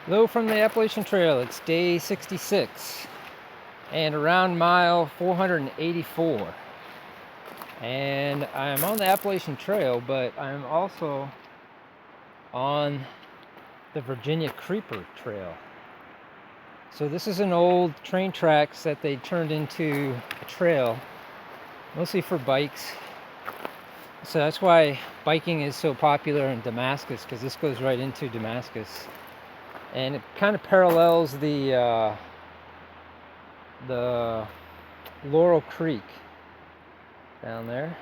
Hello from the Appalachian Trail. It's day 66 and around mile 484. And I'm on the Appalachian Trail, but I'm also on the Virginia Creeper Trail. So this is an old train tracks that they turned into a trail, mostly for bikes. So that's why biking is so popular in Damascus, because this goes right into Damascus. And it kind of parallels the Laurel Creek down there.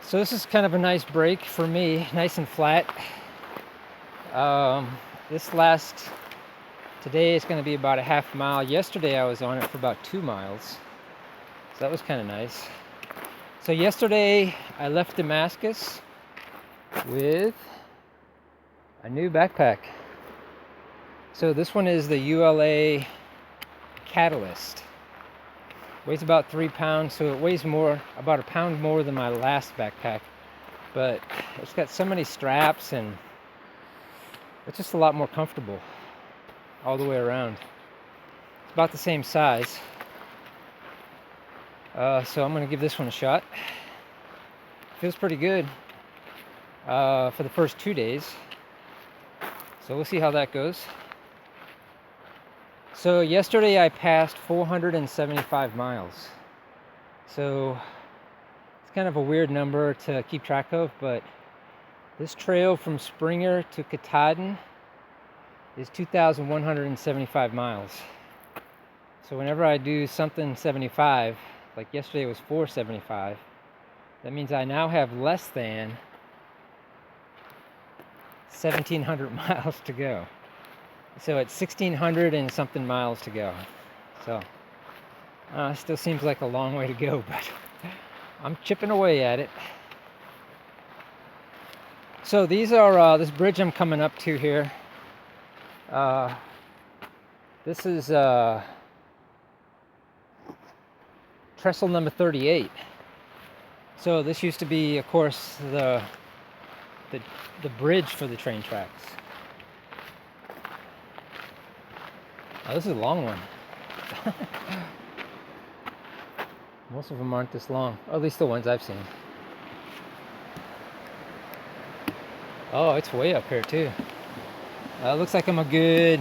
So this is kind of a nice break for me, nice and flat. Today it's going to be about a half mile. Yesterday I was on it for about 2 miles, so that was kind of nice. So yesterday I left Damascus with a new backpack. So this one is the ULA Catalyst. Weighs about 3 pounds, so it weighs about a pound more than my last backpack. But it's got so many straps and it's just a lot more comfortable all the way around. It's about the same size. So I'm gonna give this one a shot. Feels pretty good for the first 2 days. So we'll see how that goes. So yesterday I passed 475 miles. So it's kind of a weird number to keep track of, but this trail from Springer to Katahdin is 2,175 miles. So whenever I do something 75, like yesterday was 475, that means I now have less than 1,700 miles to go. So it's 1,600 and something miles to go. So still seems like a long way to go, but I'm chipping away at it. So these are this bridge I'm coming up to here. This is trestle number 38. So this used to be, of course, the bridge for the train tracks. Oh, this is a long one. Most of them aren't this long, or at least the ones I've seen. Oh, it's way up here too. Looks like I'm a good,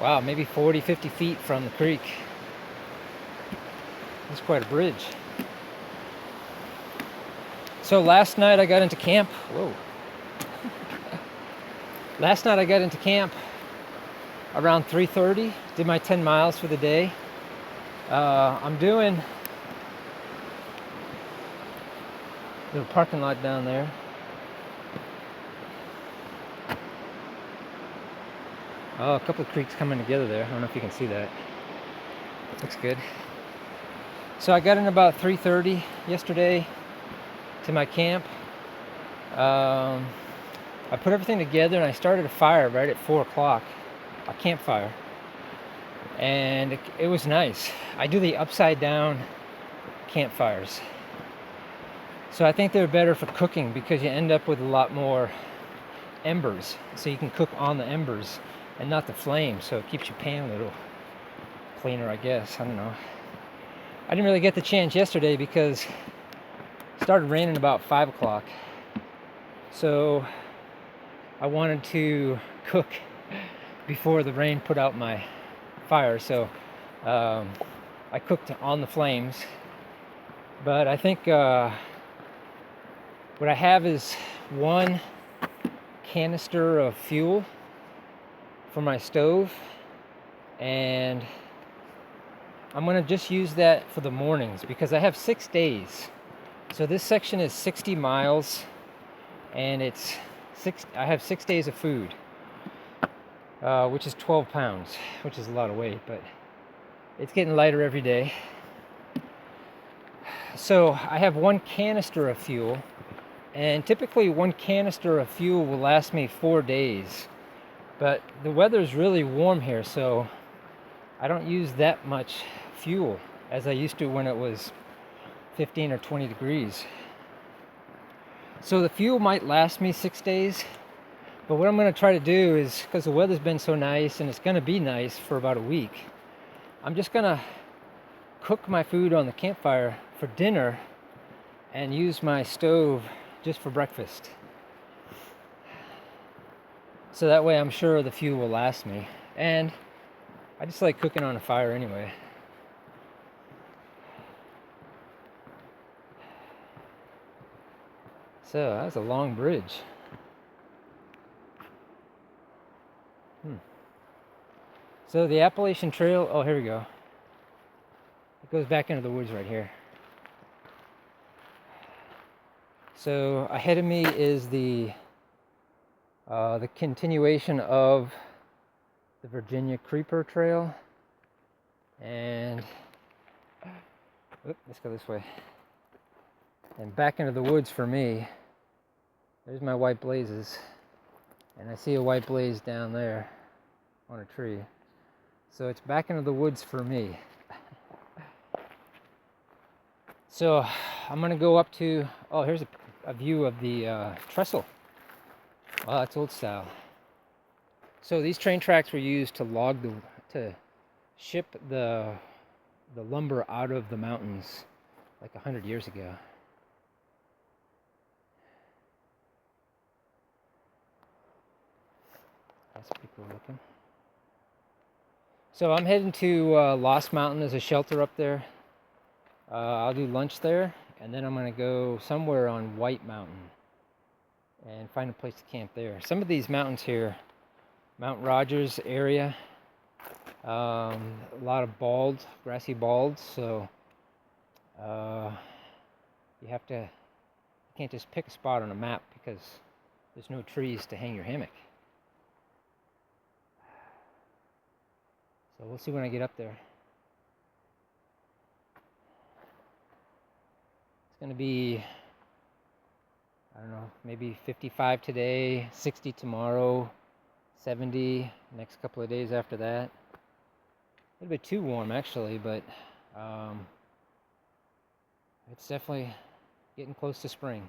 wow, maybe 40, 50 feet from the creek. It's quite a bridge. So last night I got into camp. Whoa. Last night I got into camp around 3:30. Did my 10 miles for the day. I'm doing the parking lot down there. Oh, a couple of creeks coming together there. I don't know if you can see that. Looks good. So I got in about 3:30 yesterday to my camp. I put everything together and I started a fire right at 4 o'clock, a campfire. And it was nice. I do the upside down campfires. So I think they're better for cooking because you end up with a lot more embers. So you can cook on the embers and not the flame. So it keeps your pan a little cleaner, I guess. I don't know. I didn't really get the chance yesterday because it started raining about 5 o'clock. So I wanted to cook before the rain put out my fire. So I cooked on the flames. But I think what I have is 1 canister of fuel for my stove, and I'm gonna just use that for the mornings because I have 6 days. So this section is 60 miles and I have 6 days of food, which is 12 pounds, which is a lot of weight, but it's getting lighter every day. So I have 1 canister of fuel, and typically 1 canister of fuel will last me 4 days. But the weather's really warm here, so I don't use that much fuel as I used to when it was 15 or 20 degrees. So the fuel might last me 6 days, But what I'm going to try to do is, because the weather's been so nice and it's going to be nice for about a week, I'm just going to cook my food on the campfire for dinner and use my stove just for breakfast. So that way I'm sure the fuel will last me. And I just like cooking on a fire anyway. So that's a long bridge. So the Appalachian Trail, oh, here we go. It goes back into the woods right here. So ahead of me is the continuation of the Virginia Creeper Trail. And let's go this way. And back into the woods for me. There's my white blazes. And I see a white blaze down there on a tree. So it's back into the woods for me. So I'm going to go up to, oh, here's a view of the trestle. Wow, that's old style. So these train tracks were used to ship the lumber out of the mountains like 100 years ago. That's pretty cool looking. So I'm heading to Lost Mountain. There's a shelter up there. I'll do lunch there, and then I'm going to go somewhere on White Mountain and find a place to camp there. Some of these mountains here, Mount Rogers area, a lot of grassy balds, so you can't just pick a spot on a map because there's no trees to hang your hammock. So we'll see when I get up there. It's going to be, I don't know, maybe 55 today, 60 tomorrow, 70 next couple of days after that. A little bit too warm actually, but it's definitely getting close to spring.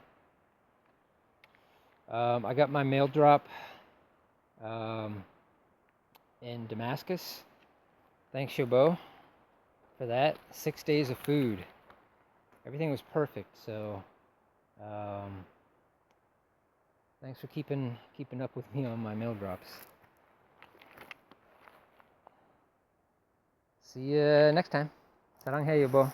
I got my mail drop in Damascus. Thanks, Shobo, for that. 6 days of food. Everything was perfect, so thanks for keeping up with me on my mail drops. See you next time. Sarang hey, Yobo.